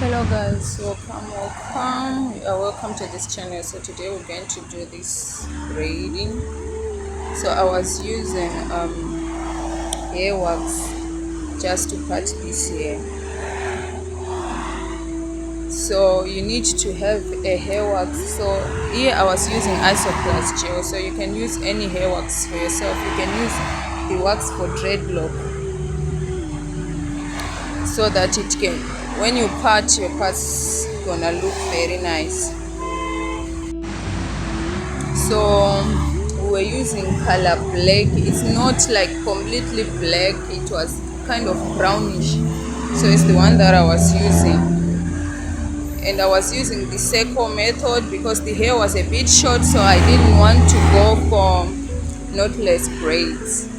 Hello guys, welcome. You are welcome to this channel. So today we're going to do this braiding. So I was using hair wax just to cut this hair. So you need to have a hair wax. So here I was using Isoplas gel. So you can use any hair wax for yourself. You can use the wax for dreadlock, so that it can, when you part, your part's gonna look very nice. So we were using color black. It's not like completely black, it was kind of brownish, so it's the one that I was using. And I was using the circle method because the hair was a bit short, so I didn't want to go for knotless braids.